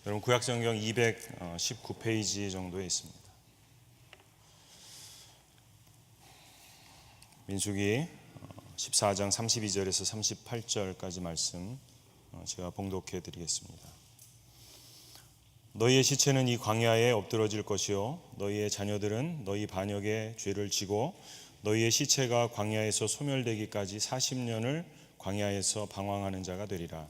여러분 구약성경 219페이지 정도에 있습니다. 민수기 14장 32절에서 38절까지 말씀 제가 봉독해 드리겠습니다. 너희의 시체는 이 광야에 엎드러질 것이요 너희의 자녀들은 너희 반역의 죄를 지고 너희의 시체가 광야에서 소멸되기까지 40년을 광야에서 방황하는 자가 되리라.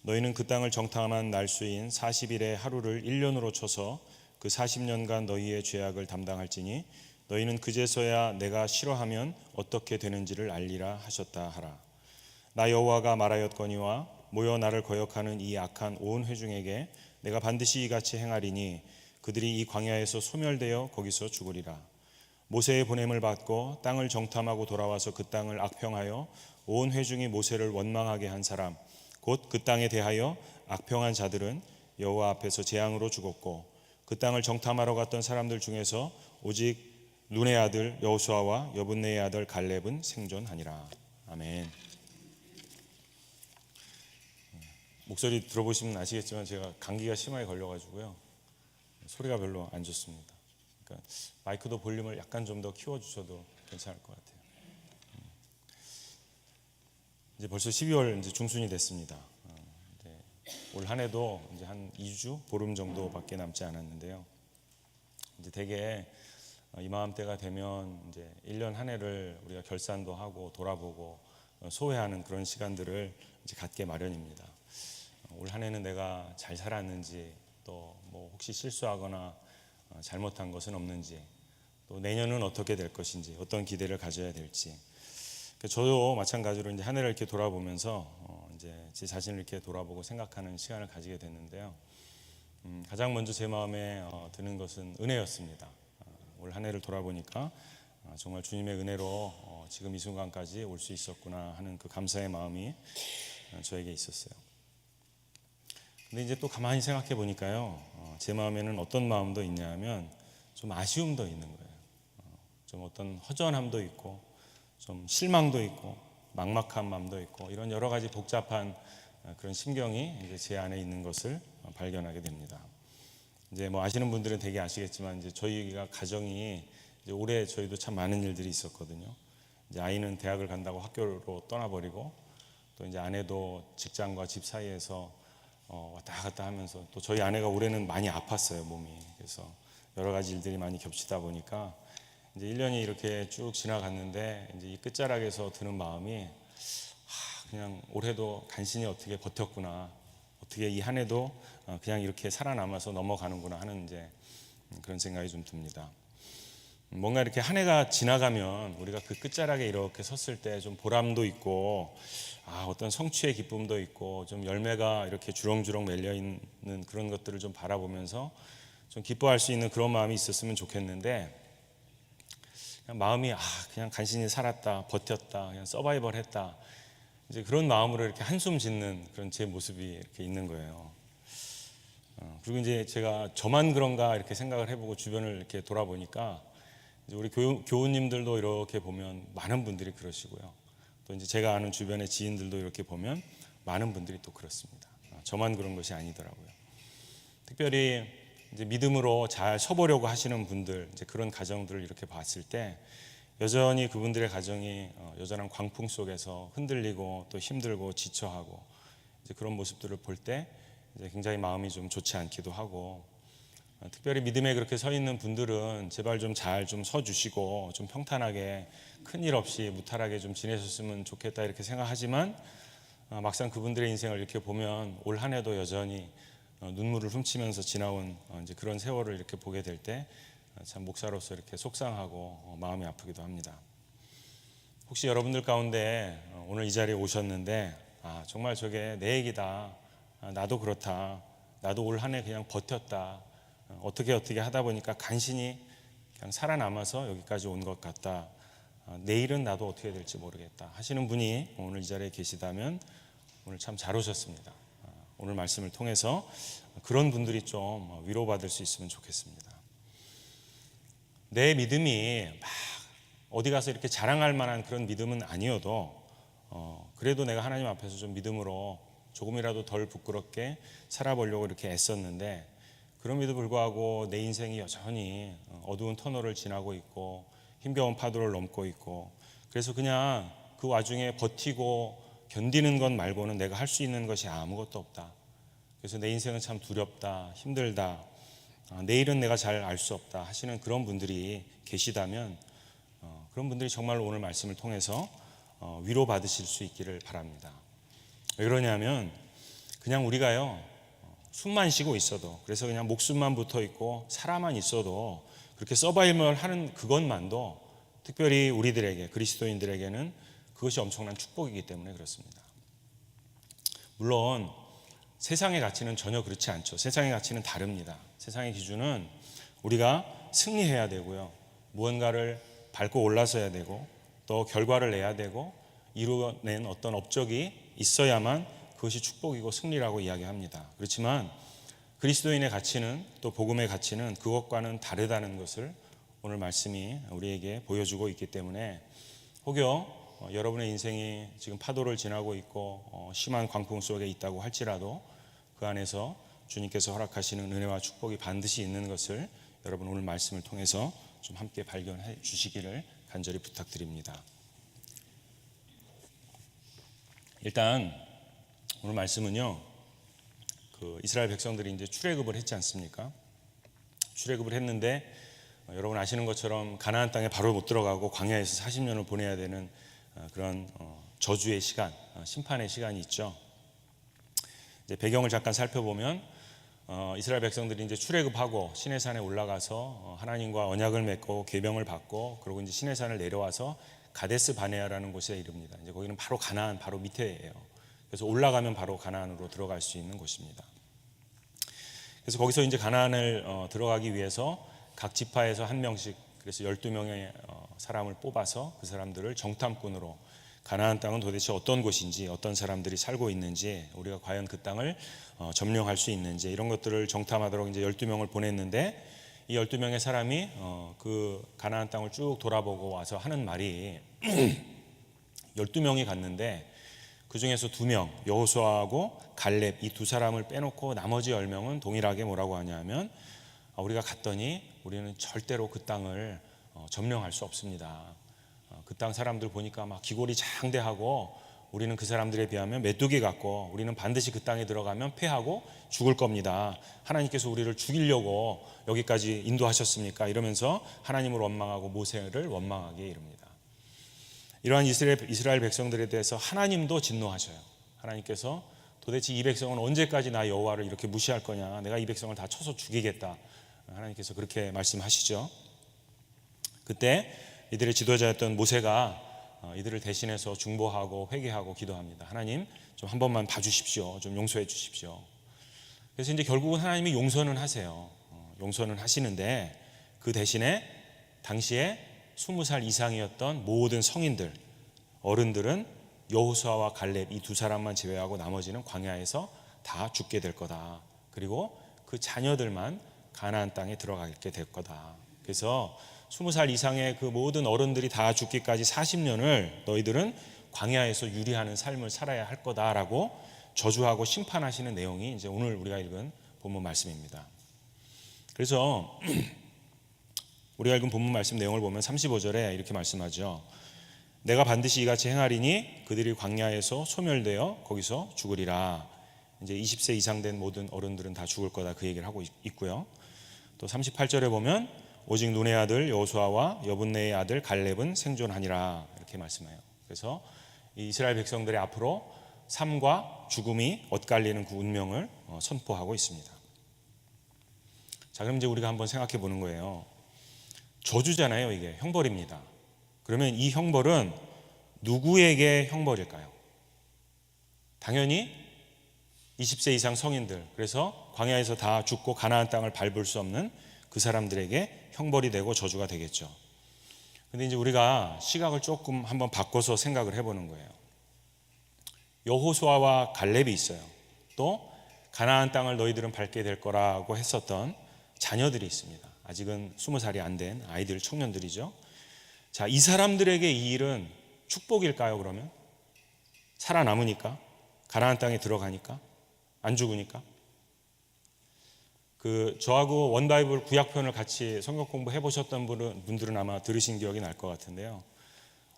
너희는 그 땅을 정탐한 날수인 40일의 하루를 1년으로 쳐서 그 40년간 너희의 죄악을 담당할지니 너희는 그제서야 내가 싫어하면 어떻게 되는지를 알리라 하셨다 하라. 나 여호와가 말하였거니와 모여 나를 거역하는 이 악한 온 회중에게 내가 반드시 이같이 행하리니 그들이 이 광야에서 소멸되어 거기서 죽으리라. 모세의 보냄을 받고 땅을 정탐하고 돌아와서 그 땅을 악평하여 온 회중이 모세를 원망하게 한 사람 곧 그 땅에 대하여 악평한 자들은 여호와 앞에서 재앙으로 죽었고 그 땅을 정탐하러 갔던 사람들 중에서 오직 눈의 아들 여호수아와 여분네의 아들 갈렙은 생존하니라. 아멘. 목소리 들어보시면 아시겠지만 제가 감기가 심하게 걸려가지고요 소리가 별로 안 좋습니다. 그러니까 마이크도 볼륨을 약간 좀 더 키워주셔도 괜찮을 것 같아요. 이제 벌써 12월 이제 중순이 됐습니다. 올 한 해도 이제 한 2주 보름 정도밖에 남지 않았는데요. 이제 되게 이맘때가 되면 이제 1년 한 해를 우리가 결산도 하고 돌아보고 소회하는 그런 시간들을 이제 갖게 마련입니다. 올 한 해는 내가 잘 살았는지 또 뭐 혹시 실수하거나 잘못한 것은 없는지 또 내년은 어떻게 될 것인지 어떤 기대를 가져야 될지 저도 마찬가지로 이제 한 해를 이렇게 돌아보면서 이제 제 자신을 이렇게 돌아보고 생각하는 시간을 가지게 됐는데요. 가장 먼저 제 마음에 드는 것은 은혜였습니다. 올 한 해를 돌아보니까 정말 주님의 은혜로 지금 이 순간까지 올 수 있었구나 하는 그 감사의 마음이 저에게 있었어요. 근데 이제 또 가만히 생각해 보니까요, 제 마음에는 어떤 마음도 있냐면 좀 아쉬움도 있는 거예요. 좀 어떤 허전함도 있고, 좀 실망도 있고, 막막한 마음도 있고, 이런 여러 가지 복잡한 그런 심경이 이제 제 안에 있는 것을 발견하게 됩니다. 이제 뭐 아시는 분들은 되게 아시겠지만 이제 저희가 가정이 이제 올해 저희도 참 많은 일들이 있었거든요. 이제 아이는 대학을 간다고 학교로 떠나버리고 또 이제 아내도 직장과 집 사이에서 왔다 갔다 하면서 또 저희 아내가 올해는 많이 아팠어요, 몸이. 그래서 여러 가지 일들이 많이 겹치다 보니까 이제 1년이 이렇게 쭉 지나갔는데 이제 이 끝자락에서 드는 마음이 그냥 올해도 간신히 어떻게 버텼구나, 어떻게 이 한 해도 그냥 이렇게 살아남아서 넘어가는구나 하는 이제 그런 생각이 좀 듭니다. 뭔가 이렇게 한 해가 지나가면 우리가 그 끝자락에 이렇게 섰을 때 좀 보람도 있고 어떤 성취의 기쁨도 있고 좀 열매가 이렇게 주렁주렁 맺려 있는 그런 것들을 좀 바라보면서 좀 기뻐할 수 있는 그런 마음이 있었으면 좋겠는데 그냥 마음이 그냥 간신히 살았다, 버텼다, 그냥 서바이벌 했다 이제 그런 마음으로 이렇게 한숨 짓는 그런 제 모습이 이렇게 있는 거예요. 그리고 이제 제가 저만 그런가 이렇게 생각을 해보고 주변을 이렇게 돌아보니까 이제 우리 교우님들도 이렇게 보면 많은 분들이 그러시고요. 또 이제 제가 아는 주변의 지인들도 이렇게 보면 많은 분들이 또 그렇습니다. 저만 그런 것이 아니더라고요. 특별히 이제 믿음으로 잘 서보려고 하시는 분들, 이제 그런 가정들을 이렇게 봤을 때 여전히 그분들의 가정이 여전한 광풍 속에서 흔들리고 또 힘들고 지쳐하고 이제 그런 모습들을 볼 때 이제 굉장히 마음이 좀 좋지 않기도 하고 특별히 믿음에 그렇게 서 있는 분들은 제발 좀 잘 좀 서 주시고 좀 평탄하게 큰일 없이 무탈하게 좀 지내셨으면 좋겠다 이렇게 생각하지만 막상 그분들의 인생을 이렇게 보면 올 한 해도 여전히 눈물을 훔치면서 지나온 이제 그런 세월을 이렇게 보게 될 때 참 목사로서 이렇게 속상하고 마음이 아프기도 합니다. 혹시 여러분들 가운데 오늘 이 자리에 오셨는데 정말 저게 내 얘기다, 나도 그렇다, 나도 올 한 해 그냥 버텼다, 어떻게 하다 보니까 간신히 그냥 살아남아서 여기까지 온 것 같다, 내일은 나도 어떻게 될지 모르겠다 하시는 분이 오늘 이 자리에 계시다면 오늘 참 잘 오셨습니다. 오늘 말씀을 통해서 그런 분들이 좀 위로받을 수 있으면 좋겠습니다. 내 믿음이 막 어디 가서 이렇게 자랑할 만한 그런 믿음은 아니어도 그래도 내가 하나님 앞에서 좀 믿음으로 조금이라도 덜 부끄럽게 살아보려고 이렇게 애썼는데, 그럼에도 불구하고 내 인생이 여전히 어두운 터널을 지나고 있고 힘겨운 파도를 넘고 있고, 그래서 그냥 그 와중에 버티고 견디는 것 말고는 내가 할 수 있는 것이 아무것도 없다. 그래서 내 인생은 참 두렵다, 힘들다, 내일은 내가 잘 알 수 없다 하시는 그런 분들이 계시다면, 그런 분들이 정말로 오늘 말씀을 통해서 위로받으실 수 있기를 바랍니다. 왜 그러냐면, 그냥 우리가요, 숨만 쉬고 있어도, 그래서 그냥 목숨만 붙어 있고 살아만 있어도, 그렇게 서바이벌 하는 그것만도 특별히 우리들에게, 그리스도인들에게는 그것이 엄청난 축복이기 때문에 그렇습니다. 물론 세상의 가치는 전혀 그렇지 않죠. 세상의 가치는 다릅니다. 세상의 기준은 우리가 승리해야 되고요, 무언가를 밟고 올라서야 되고, 또 결과를 내야 되고, 이루어낸 어떤 업적이 있어야만 그것이 축복이고 승리라고 이야기합니다. 그렇지만 그리스도인의 가치는, 또 복음의 가치는 그것과는 다르다는 것을 오늘 말씀이 우리에게 보여주고 있기 때문에, 혹여 여러분의 인생이 지금 파도를 지나고 있고 심한 광풍 속에 있다고 할지라도 그 안에서 주님께서 허락하시는 은혜와 축복이 반드시 있는 것을 여러분 오늘 말씀을 통해서 좀 함께 발견해 주시기를 간절히 부탁드립니다. 일단 오늘 말씀은요, 그 이스라엘 백성들이 이제 출애굽을 했지 않습니까? 출애굽을 했는데 여러분 아시는 것처럼 가나안 땅에 바로 못 들어가고 광야에서 40년을 보내야 되는 그런 저주의 시간, 심판의 시간이 있죠. 이제 배경을 잠깐 살펴보면, 이스라엘 백성들이 이제 출애굽하고 시내산에 올라가서 하나님과 언약을 맺고 계명을 받고, 그리고 이제 시내산을 내려와서 가데스 바네아라는 곳에 이릅니다. 이제 거기는 바로 가나안 바로 밑에예요. 그래서 올라가면 바로 가나안으로 들어갈 수 있는 곳입니다. 그래서 거기서 이제 가나안을 들어가기 위해서 각 지파에서 한 명씩, 그래서 12명의 사람을 뽑아서 그 사람들을 정탐꾼으로, 가나안 땅은 도대체 어떤 곳인지, 어떤 사람들이 살고 있는지, 우리가 과연 그 땅을 점령할 수 있는지, 이런 것들을 정탐하도록 이제 12명을 보냈는데, 이 12명의 사람이 그 가나안 땅을 쭉 돌아보고 와서 하는 말이 12명이 갔는데 그 중에서 2명, 여호수아하고 갈렙, 이 두 사람을 빼놓고 나머지 10명은 동일하게 뭐라고 하냐면, 우리가 갔더니 우리는 절대로 그 땅을 점령할 수 없습니다. 그 땅 사람들 보니까 막 기골이 장대하고, 우리는 그 사람들에 비하면 메뚜기 같고, 우리는 반드시 그 땅에 들어가면 패하고 죽을 겁니다. 하나님께서 우리를 죽이려고 여기까지 인도하셨습니까? 이러면서 하나님을 원망하고 모세를 원망하게 이릅니다. 이러한 이스라엘 백성들에 대해서 하나님도 진노하셔요. 하나님께서 도대체 이 백성은 언제까지 나 여호와를 이렇게 무시할 거냐, 내가 이 백성을 다 쳐서 죽이겠다, 하나님께서 그렇게 말씀하시죠. 그때 이들의 지도자였던 모세가 이들을 대신해서 중보하고 회개하고 기도합니다. 하나님 좀 한 번만 봐주십시오. 좀 용서해 주십시오. 그래서 이제 결국은 하나님이 용서는 하세요. 용서는 하시는데, 그 대신에 당시에 20살 이상이었던 모든 성인들, 어른들은 여호수아와 갈렙 이 두 사람만 제외하고 나머지는 광야에서 다 죽게 될 거다. 그리고 그 자녀들만 가나안 땅에 들어가게 될 거다. 그래서 20살 이상의 그 모든 어른들이 다 죽기까지 40년을 너희들은 광야에서 유리하는 삶을 살아야 할 거다라고 저주하고 심판하시는 내용이 이제 오늘 우리가 읽은 본문 말씀입니다. 그래서 우리가 읽은 본문 말씀 내용을 보면 35절에 이렇게 말씀하죠. 내가 반드시 이같이 행하리니 그들이 광야에서 소멸되어 거기서 죽으리라. 이제 20세 이상 된 모든 어른들은 다 죽을 거다, 그 얘기를 하고 있고요. 또 38절에 보면 오직 눈의 아들 여호수아와 여분네의 아들 갈렙은 생존하니라, 이렇게 말씀해요. 그래서 이 이스라엘 백성들의 앞으로 삶과 죽음이 엇갈리는 그 운명을 선포하고 있습니다. 자, 그럼 이제 우리가 한번 생각해 보는 거예요. 저주잖아요. 이게 형벌입니다. 그러면 이 형벌은 누구에게 형벌일까요? 당연히 20세 이상 성인들, 그래서 광야에서 다 죽고 가나안 땅을 밟을 수 없는 그 사람들에게 형벌이 되고 저주가 되겠죠. 근데 이제 우리가 시각을 조금 한번 바꿔서 생각을 해보는 거예요. 여호수아와 갈렙이 있어요. 또 가나안 땅을 너희들은 밟게 될 거라고 했었던 자녀들이 있습니다. 아직은 20살이 안 된 아이들, 청년들이죠. 자, 이 사람들에게 이 일은 축복일까요? 그러면 살아남으니까 가나안 땅에 들어가니까, 안 죽으니까. 저하고 원바이블 구약편을 같이 성경 공부해 보셨던 분들은 아마 들으신 기억이 날 것 같은데요.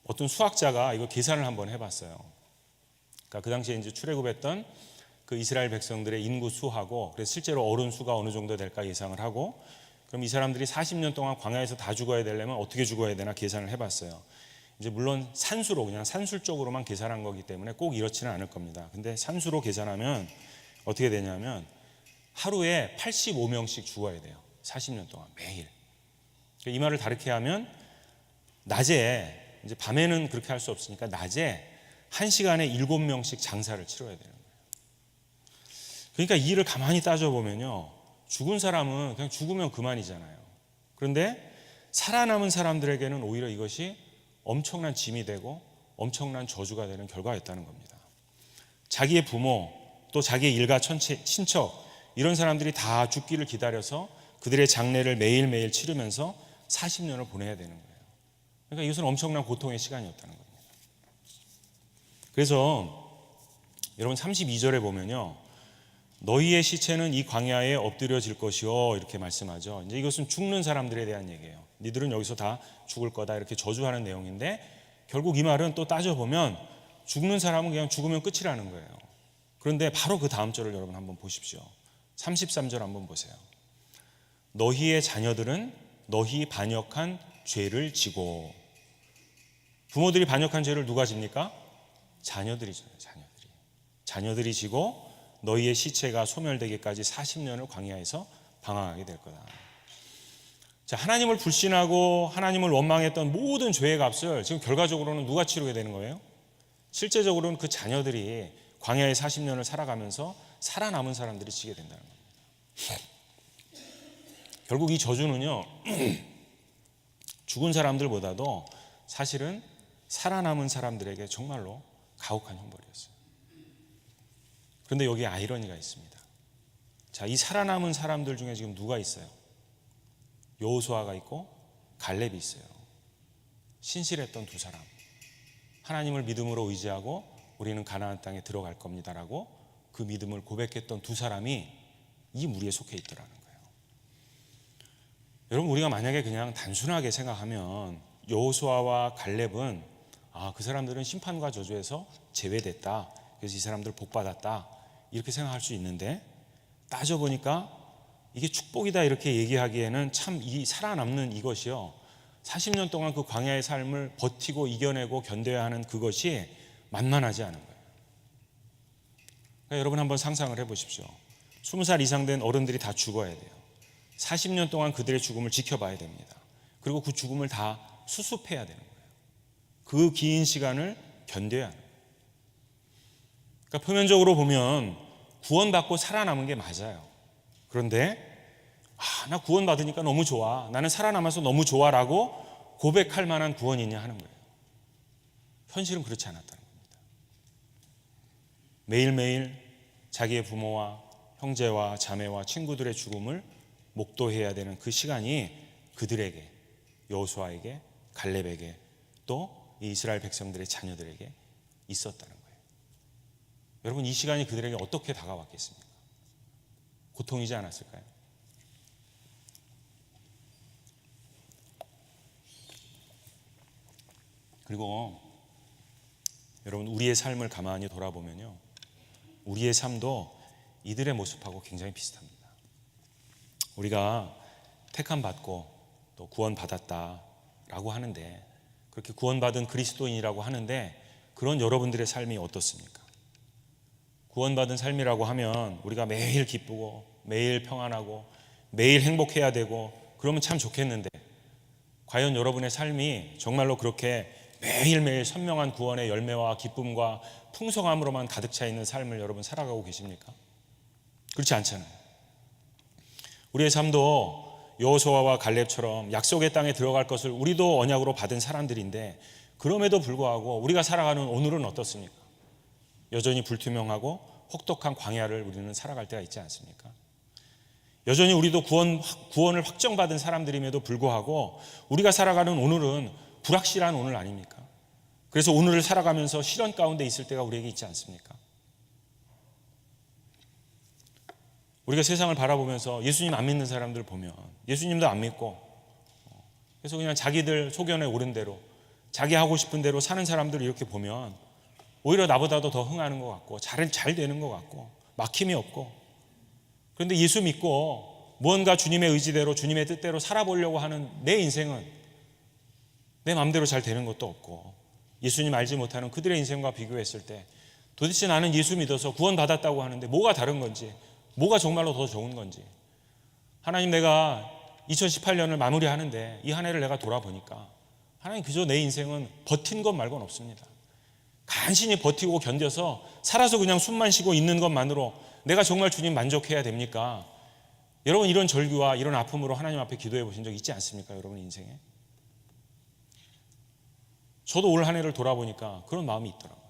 어떤 수학자가 이거 계산을 한번 해봤어요. 그러니까 그 당시에 이제 출애굽했던 그 이스라엘 백성들의 인구 수하고, 그래서 실제로 어른 수가 어느 정도 될까 예상을 하고, 그럼 이 사람들이 40년 동안 광야에서 다 죽어야 되려면 어떻게 죽어야 되나 계산을 해봤어요. 이제 물론 산수로, 그냥 산술적으로만 계산한 거기 때문에 꼭 이렇지는 않을 겁니다. 근데 산수로 계산하면 어떻게 되냐면 하루에 85명씩 죽어야 돼요. 40년 동안 매일. 이 말을 다르게 하면 낮에, 이제 밤에는 그렇게 할 수 없으니까 낮에 1시간에 7명씩 장사를 치러야 되는 거예요. 그러니까 이 일을 가만히 따져보면요, 죽은 사람은 그냥 죽으면 그만이잖아요. 그런데 살아남은 사람들에게는 오히려 이것이 엄청난 짐이 되고 엄청난 저주가 되는 결과였다는 겁니다. 자기의 부모, 또 자기의 일가 친척, 이런 사람들이 다 죽기를 기다려서 그들의 장례를 매일매일 치르면서 40년을 보내야 되는 거예요. 그러니까 이것은 엄청난 고통의 시간이었다는 겁니다. 그래서 여러분 32절에 보면요, 너희의 시체는 이 광야에 엎드려질 것이요, 이렇게 말씀하죠. 이제 이것은 죽는 사람들에 대한 얘기예요. 니들은 여기서 다 죽을 거다, 이렇게 저주하는 내용인데, 결국 이 말은 또 따져보면 죽는 사람은 그냥 죽으면 끝이라는 거예요. 그런데 바로 그 다음 절을 여러분 한번 보십시오. 33절 한번 보세요. 너희의 자녀들은 너희 반역한 죄를 지고. 부모들이 반역한 죄를 누가 집니까? 자녀들이 져요. 자녀들이 지고 너희의 시체가 소멸되기까지 40년을 광야에서 방황하게 될 거다. 자, 하나님을 불신하고 하나님을 원망했던 모든 죄의 값을 지금 결과적으로는 누가 치르게 되는 거예요? 실제적으로는 그 자녀들이 광야의 40년을 살아가면서 살아남은 사람들이 지게 된다는 겁니다. 결국 이 저주는요, 죽은 사람들보다도 사실은 살아남은 사람들에게 정말로 가혹한 형벌이었어요. 그런데 여기에 아이러니가 있습니다. 자, 이 살아남은 사람들 중에 지금 누가 있어요? 여호수아가 있고 갈렙이 있어요. 신실했던 두 사람. 하나님을 믿음으로 의지하고 우리는 가나안 땅에 들어갈 겁니다라고 그 믿음을 고백했던 두 사람이 이 무리에 속해 있더라는 거예요. 여러분, 우리가 만약에 그냥 단순하게 생각하면 여호수아와 갈렙은 그 사람들은 심판과 저주에서 제외됐다, 그래서 이 사람들 복 받았다, 이렇게 생각할 수 있는데, 따져보니까 이게 축복이다 이렇게 얘기하기에는 참 이 살아남는 이것이요, 40년 동안 그 광야의 삶을 버티고 이겨내고 견뎌야 하는 그것이 만만하지 않은 거예요. 그러니까 여러분 한번 상상을 해보십시오. 20살 이상 된 어른들이 다 죽어야 돼요. 40년 동안 그들의 죽음을 지켜봐야 됩니다. 그리고 그 죽음을 다 수습해야 되는 거예요. 그 긴 시간을 견뎌야 하는 거예요. 그러니까 표면적으로 보면 구원받고 살아남은 게 맞아요. 그런데 나 구원받으니까 너무 좋아, 나는 살아남아서 너무 좋아라고 고백할 만한 구원이냐 하는 거예요. 현실은 그렇지 않았다는 겁니다. 매일매일 자기의 부모와 형제와 자매와 친구들의 죽음을 목도해야 되는 그 시간이 그들에게, 여호수아에게, 갈렙에게, 또 이 이스라엘 백성들의 자녀들에게 있었다는 거예요. 여러분, 이 시간이 그들에게 어떻게 다가왔겠습니까? 고통이지 않았을까요? 그리고 여러분, 우리의 삶을 가만히 돌아보면요, 우리의 삶도 이들의 모습하고 굉장히 비슷합니다. 우리가 택함 받고 또 구원 받았다라고 하는데, 그렇게 구원받은 그리스도인이라고 하는데, 그런 여러분들의 삶이 어떻습니까? 구원받은 삶이라고 하면 우리가 매일 기쁘고 매일 평안하고 매일 행복해야 되고 그러면 참 좋겠는데, 과연 여러분의 삶이 정말로 그렇게 매일매일 선명한 구원의 열매와 기쁨과 풍성함으로만 가득 차 있는 삶을 여러분 살아가고 계십니까? 그렇지 않잖아요. 우리의 삶도 여호수아와 갈렙처럼 약속의 땅에 들어갈 것을 우리도 언약으로 받은 사람들인데, 그럼에도 불구하고 우리가 살아가는 오늘은 어떻습니까? 여전히 불투명하고 혹독한 광야를 우리는 살아갈 때가 있지 않습니까? 여전히 우리도 구원을 확정받은 사람들임에도 불구하고 우리가 살아가는 오늘은 불확실한 오늘 아닙니까? 그래서 오늘을 살아가면서 시련 가운데 있을 때가 우리에게 있지 않습니까? 우리가 세상을 바라보면서 예수님 안 믿는 사람들 보면 예수님도 안 믿고 그래서 그냥 자기들 소견에 오른 대로 자기 하고 싶은 대로 사는 사람들을 이렇게 보면 오히려 나보다도 더 흥하는 것 같고 잘 되는 것 같고 막힘이 없고, 그런데 예수 믿고 무언가 주님의 의지대로 주님의 뜻대로 살아보려고 하는 내 인생은 내 마음대로 잘 되는 것도 없고, 예수님 알지 못하는 그들의 인생과 비교했을 때 도대체 나는 예수 믿어서 구원받았다고 하는데 뭐가 다른 건지, 뭐가 정말로 더 좋은 건지, 하나님 내가 2018년을 마무리하는데 이 한 해를 내가 돌아보니까 하나님 그저 내 인생은 버틴 것 말고는 없습니다. 간신히 버티고 견뎌서 살아서 그냥 숨만 쉬고 있는 것만으로 내가 정말 주님 만족해야 됩니까? 여러분 이런 절규와 이런 아픔으로 하나님 앞에 기도해 보신 적 있지 않습니까? 여러분 인생에. 저도 올 한 해를 돌아보니까 그런 마음이 있더라고요.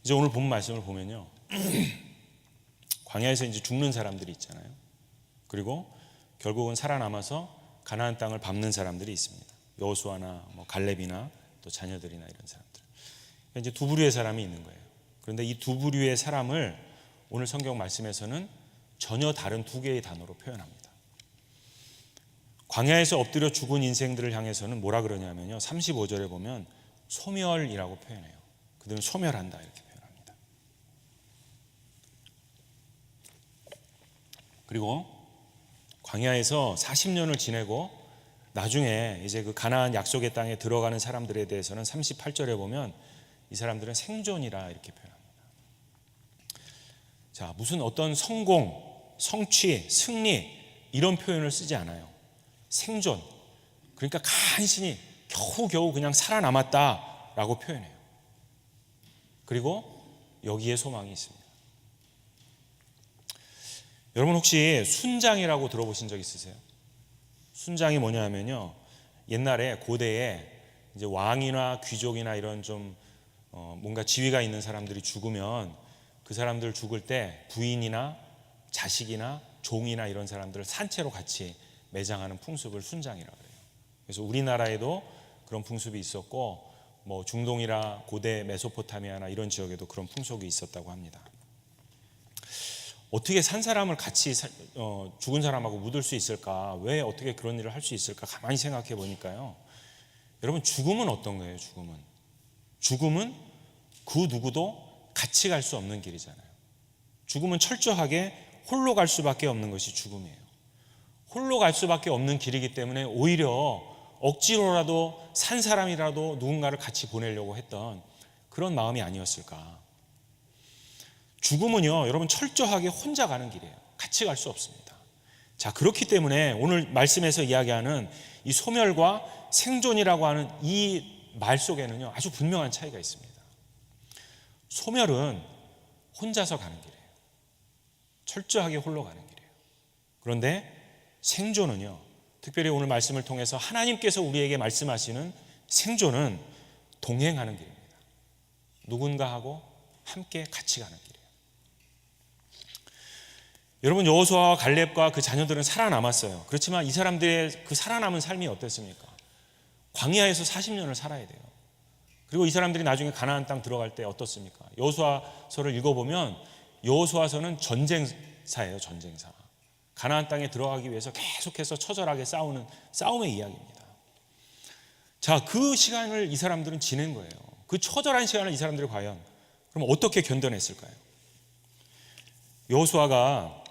이제 오늘 본 말씀을 보면요, 광야에서 이제 죽는 사람들이 있잖아요. 그리고 결국은 살아남아서 가나안 땅을 밟는 사람들이 있습니다. 여호수아나 갈렙이나 또 자녀들이나 이런 사람들. 그러니까 이제 두 부류의 사람이 있는 거예요. 그런데 이 두 부류의 사람을 오늘 성경 말씀에서는 전혀 다른 두 개의 단어로 표현합니다. 광야에서 엎드려 죽은 인생들을 향해서는 뭐라 그러냐면요, 35절에 보면 소멸이라고 표현해요. 그들은 소멸한다 이렇게 표현합니다. 그리고 광야에서 40년을 지내고 나중에 이제 그 가나안 약속의 땅에 들어가는 사람들에 대해서는 38절에 보면 이 사람들은 생존이라 이렇게 표현합니다. 자, 무슨 어떤 성공, 성취, 승리 이런 표현을 쓰지 않아요. 생존. 그러니까 간신히 겨우겨우 그냥 살아남았다라고 표현해요. 그리고 여기에 소망이 있습니다. 여러분 혹시 순장이라고 들어보신 적 있으세요? 순장이 뭐냐면요, 옛날에 고대에 이제 왕이나 귀족이나 이런 좀 뭔가 지위가 있는 사람들이 죽으면 그 사람들 죽을 때 부인이나 자식이나 종이나 이런 사람들을 산채로 같이 매장하는 풍습을 순장이라고 그래요. 그래서 우리나라에도 그런 풍습이 있었고 뭐 중동이나 고대 메소포타미아나 이런 지역에도 그런 풍속이 있었다고 합니다. 어떻게 산 사람을 같이 죽은 사람하고 묻을 수 있을까? 왜 어떻게 그런 일을 할 수 있을까? 가만히 생각해 보니까요, 여러분 죽음은 어떤 거예요? 죽음은 그 누구도 같이 갈 수 없는 길이잖아요. 죽음은 철저하게 홀로 갈 수밖에 없는 것이 죽음이에요. 홀로 갈 수밖에 없는 길이기 때문에 오히려 억지로라도 산 사람이라도 누군가를 같이 보내려고 했던 그런 마음이 아니었을까. 죽음은요, 여러분 철저하게 혼자 가는 길이에요. 같이 갈 수 없습니다. 자, 그렇기 때문에 오늘 말씀에서 이야기하는 이 소멸과 생존이라고 하는 이 말 속에는요 아주 분명한 차이가 있습니다. 소멸은 혼자서 가는 길이에요. 철저하게 홀로 가는 길이에요. 그런데 생존은요, 특별히 오늘 말씀을 통해서 하나님께서 우리에게 말씀하시는 생존은 동행하는 길입니다. 누군가하고 함께 같이 가는 길이에요. 여러분 여호수아와 갈렙과 그 자녀들은 살아남았어요. 그렇지만 이 사람들의 그 살아남은 삶이 어땠습니까? 광야에서 40년을 살아야 돼요. 그리고 이 사람들이 나중에 가나안 땅 들어갈 때 어떻습니까? 여호수아서를 읽어보면 여호수아서는 전쟁사예요. 전쟁사. 가나안 땅에 들어가기 위해서 계속해서 처절하게 싸우는 싸움의 이야기입니다. 자, 그 시간을 이 사람들은 지낸 거예요. 그 처절한 시간을 이 사람들이 과연 그럼 어떻게 견뎌냈을까요? 여호수아가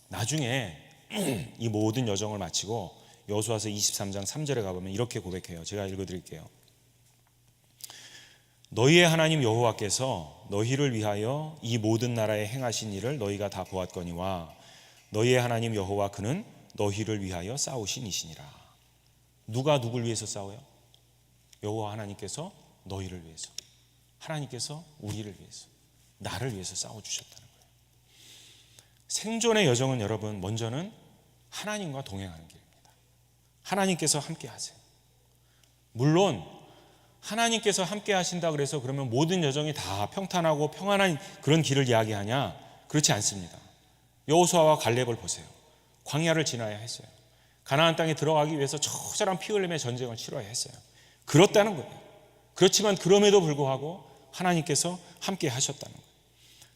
나중에 이 모든 여정을 마치고 여호수아서 23장 3절에 가보면 이렇게 고백해요. 제가 읽어드릴게요. 너희의 하나님 여호와께서 너희를 위하여 이 모든 나라에 행하신 일을 너희가 다 보았거니와 너희의 하나님 여호와 그는 너희를 위하여 싸우신 이시니라. 누가 누굴 위해서 싸워요? 여호와 하나님께서 너희를 위해서, 하나님께서 우리를 위해서, 나를 위해서 싸워주셨다는 거예요. 생존의 여정은 여러분 먼저는 하나님과 동행하는 길입니다. 하나님께서 함께 하세요. 물론 하나님께서 함께 하신다 그래서 그러면 모든 여정이 다 평탄하고 평안한 그런 길을 이야기하냐? 그렇지 않습니다. 여호수아와 갈렙을 보세요. 광야를 지나야 했어요. 가나안 땅에 들어가기 위해서 처절한 피 흘림의 전쟁을 치러야 했어요. 그렇다는 거예요. 그렇지만 그럼에도 불구하고 하나님께서 함께 하셨다는 거예요.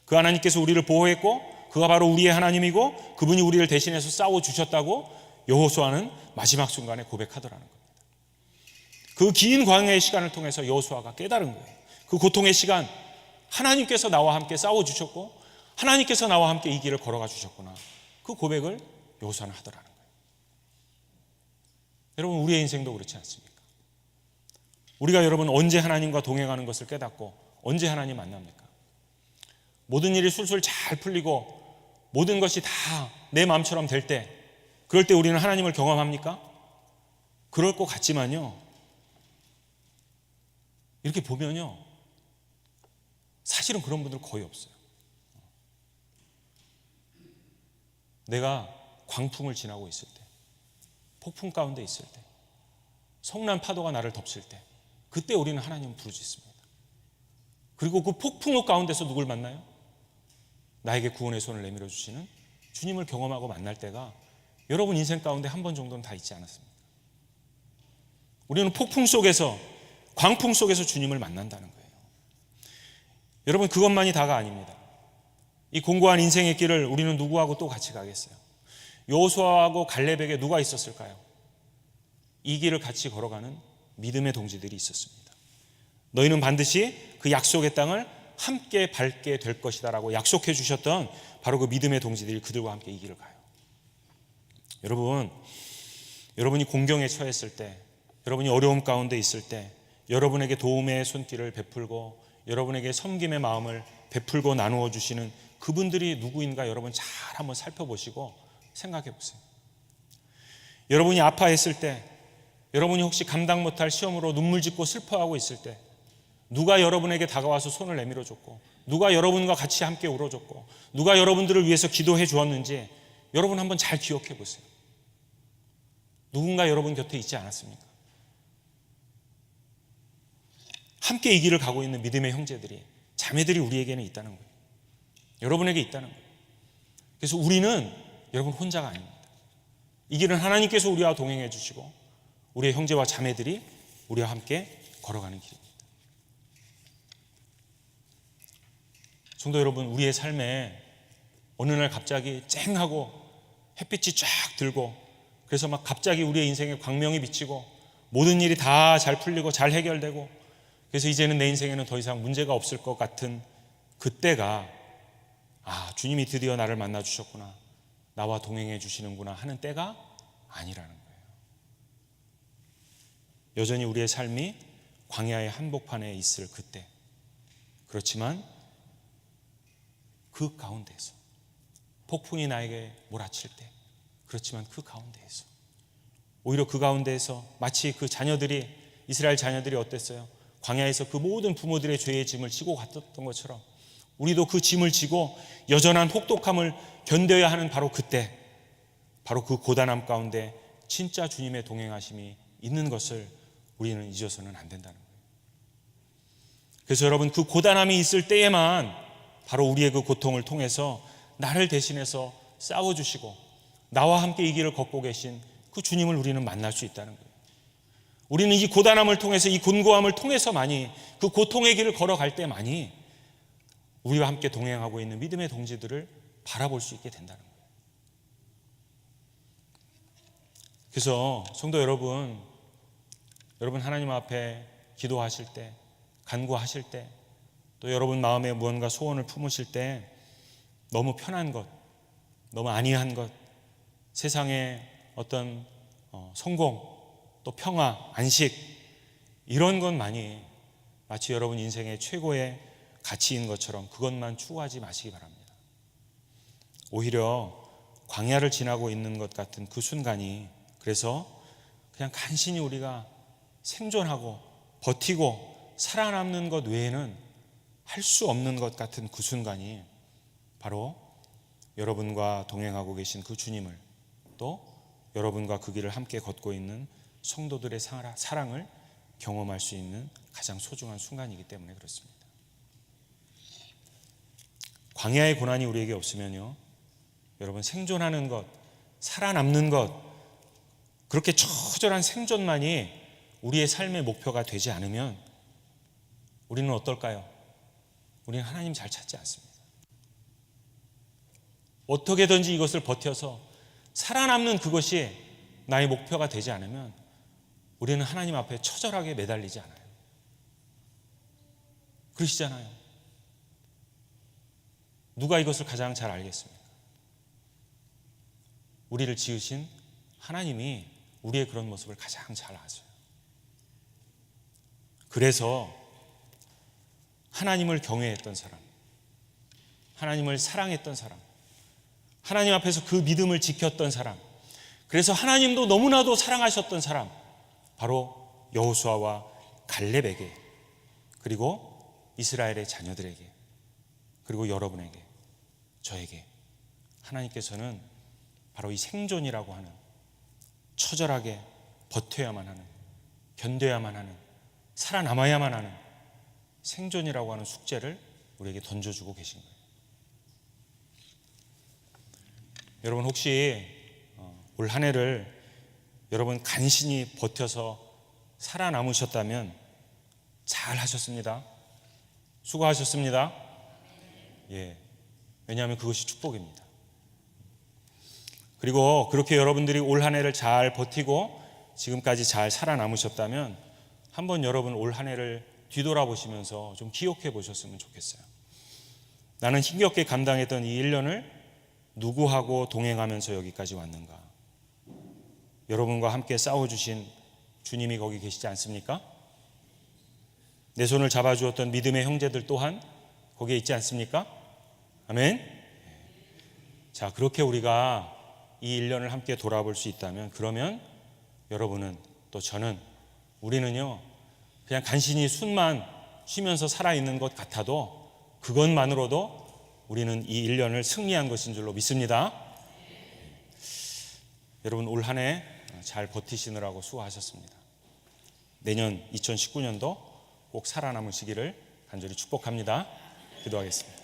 그 하나님께서 우리를 보호했고 그가 바로 우리의 하나님이고 그분이 우리를 대신해서 싸워주셨다고 여호수아는 마지막 순간에 고백하더라는 겁니다. 그 긴 광야의 시간을 통해서 여호수아가 깨달은 거예요. 그 고통의 시간, 하나님께서 나와 함께 싸워주셨고 하나님께서 나와 함께 이 길을 걸어가 주셨구나. 그 고백을 여호수아는 하더라는 거예요. 여러분, 우리의 인생도 그렇지 않습니까? 우리가 여러분 언제 하나님과 동행하는 것을 깨닫고 언제 하나님 만납니까? 모든 일이 술술 잘 풀리고 모든 것이 다 내 마음처럼 될 때, 그럴 때 우리는 하나님을 경험합니까? 그럴 것 같지만요, 이렇게 보면요, 사실은 그런 분들 거의 없어요. 내가 광풍을 지나고 있을 때, 폭풍 가운데 있을 때, 성난 파도가 나를 덮칠 때, 그때 우리는 하나님을 부르짖습니다. 그리고 그 폭풍 가운데서 누굴 만나요? 나에게 구원의 손을 내밀어 주시는 주님을 경험하고 만날 때가 여러분 인생 가운데 한 번 정도는 다 있지 않았습니까? 우리는 폭풍 속에서, 광풍 속에서 주님을 만난다는 거예요. 여러분, 그것만이 다가 아닙니다. 이 공고한 인생의 길을 우리는 누구하고 또 같이 가겠어요? 여호수아하고 갈렙에게 누가 있었을까요? 이 길을 같이 걸어가는 믿음의 동지들이 있었습니다. 너희는 반드시 그 약속의 땅을 함께 밟게 될 것이다 라고 약속해 주셨던 바로 그 믿음의 동지들이 그들과 함께 이 길을 가요. 여러분, 여러분이 공경에 처했을 때, 여러분이 어려움 가운데 있을 때, 여러분에게 도움의 손길을 베풀고 여러분에게 섬김의 마음을 베풀고 나누어 주시는 그분들이 누구인가 여러분 잘 한번 살펴보시고 생각해 보세요. 여러분이 아파했을 때, 여러분이 혹시 감당 못할 시험으로 눈물 짓고 슬퍼하고 있을 때 누가 여러분에게 다가와서 손을 내밀어 줬고 누가 여러분과 같이 함께 울어줬고 누가 여러분들을 위해서 기도해 주었는지 여러분 한번 잘 기억해 보세요. 누군가 여러분 곁에 있지 않았습니까? 함께 이 길을 가고 있는 믿음의 형제들이, 자매들이 우리에게는 있다는 거예요. 여러분에게 있다는 거예요. 그래서 우리는 여러분 혼자가 아닙니다. 이 길은 하나님께서 우리와 동행해 주시고 우리의 형제와 자매들이 우리와 함께 걸어가는 길입니다. 성도 여러분, 우리의 삶에 어느 날 갑자기 쨍하고 햇빛이 쫙 들고 그래서 막 갑자기 우리의 인생에 광명이 비치고 모든 일이 다 잘 풀리고 잘 해결되고 그래서 이제는 내 인생에는 더 이상 문제가 없을 것 같은 그때가, 아, 주님이 드디어 나를 만나 주셨구나, 나와 동행해 주시는구나 하는 때가 아니라는 거예요. 여전히 우리의 삶이 광야의 한복판에 있을 그때, 그렇지만 그 가운데에서 폭풍이 나에게 몰아칠 때, 그렇지만 그 가운데에서 오히려 그 가운데에서 마치 그 자녀들이, 이스라엘 자녀들이 어땠어요? 광야에서 그 모든 부모들의 죄의 짐을 지고 갔던 것처럼 우리도 그 짐을 지고 여전한 혹독함을 견뎌야 하는 바로 그때, 바로 그 고단함 가운데 진짜 주님의 동행하심이 있는 것을 우리는 잊어서는 안 된다는 거예요. 그래서 여러분, 그 고단함이 있을 때에만 바로 우리의 그 고통을 통해서 나를 대신해서 싸워주시고 나와 함께 이 길을 걷고 계신 그 주님을 우리는 만날 수 있다는 거예요. 우리는 이 고단함을 통해서, 이 곤고함을 통해서만이, 그 고통의 길을 걸어갈 때만이 우리와 함께 동행하고 있는 믿음의 동지들을 바라볼 수 있게 된다는 거예요. 그래서 성도 여러분, 여러분 하나님 앞에 기도하실 때, 간구하실 때, 또 여러분 마음에 무언가 소원을 품으실 때 너무 편한 것, 너무 안이한 것, 세상의 어떤 성공, 또 평화, 안식, 이런 것만이 마치 여러분 인생의 최고의 가치인 것처럼 그것만 추구하지 마시기 바랍니다. 오히려 광야를 지나고 있는 것 같은 그 순간이, 그래서 그냥 간신히 우리가 생존하고 버티고 살아남는 것 외에는 할 수 없는 것 같은 그 순간이 바로 여러분과 동행하고 계신 그 주님을, 또 여러분과 그 길을 함께 걷고 있는 성도들의 사랑을 경험할 수 있는 가장 소중한 순간이기 때문에 그렇습니다. 광야의 고난이 우리에게 없으면요, 여러분 생존하는 것, 살아남는 것, 그렇게 처절한 생존만이 우리의 삶의 목표가 되지 않으면 우리는 어떨까요? 우리는 하나님 잘 찾지 않습니다. 어떻게든지 이것을 버텨서 살아남는 그것이 나의 목표가 되지 않으면 우리는 하나님 앞에 처절하게 매달리지 않아요. 그러시잖아요. 누가 이것을 가장 잘 알겠습니까? 우리를 지으신 하나님이 우리의 그런 모습을 가장 잘 아세요. 그래서 하나님을 경외했던 사람, 하나님을 사랑했던 사람, 하나님 앞에서 그 믿음을 지켰던 사람, 그래서 하나님도 너무나도 사랑하셨던 사람, 바로 여호수아와 갈렙에게, 그리고 이스라엘의 자녀들에게, 그리고 여러분에게, 저에게 하나님께서는 바로 이 생존이라고 하는, 처절하게 버텨야만 하는, 견뎌야만 하는, 살아남아야만 하는 생존이라고 하는 숙제를 우리에게 던져주고 계신 거예요. 여러분 혹시 올 한 해를 여러분 간신히 버텨서 살아남으셨다면 잘 하셨습니다. 수고하셨습니다. 예, 왜냐하면 그것이 축복입니다. 그리고 그렇게 여러분들이 올 한 해를 잘 버티고 지금까지 잘 살아남으셨다면 한번 여러분 올 한 해를 뒤돌아보시면서 좀 기억해 보셨으면 좋겠어요. 나는 힘겹게 감당했던 이 1년을 누구하고 동행하면서 여기까지 왔는가? 여러분과 함께 싸워주신 주님이 거기 계시지 않습니까? 내 손을 잡아주었던 믿음의 형제들 또한 거기에 있지 않습니까? 아멘. 자, 그렇게 우리가 이 1년을 함께 돌아볼 수 있다면, 그러면 여러분은, 또 저는, 우리는요 그냥 간신히 숨만 쉬면서 살아있는 것 같아도 그것만으로도 우리는 이 1년을 승리한 것인 줄로 믿습니다. 여러분 올 한 해 잘 버티시느라고 수고하셨습니다. 내년 2019년도 꼭 살아남으시기를 간절히 축복합니다. 기도하겠습니다.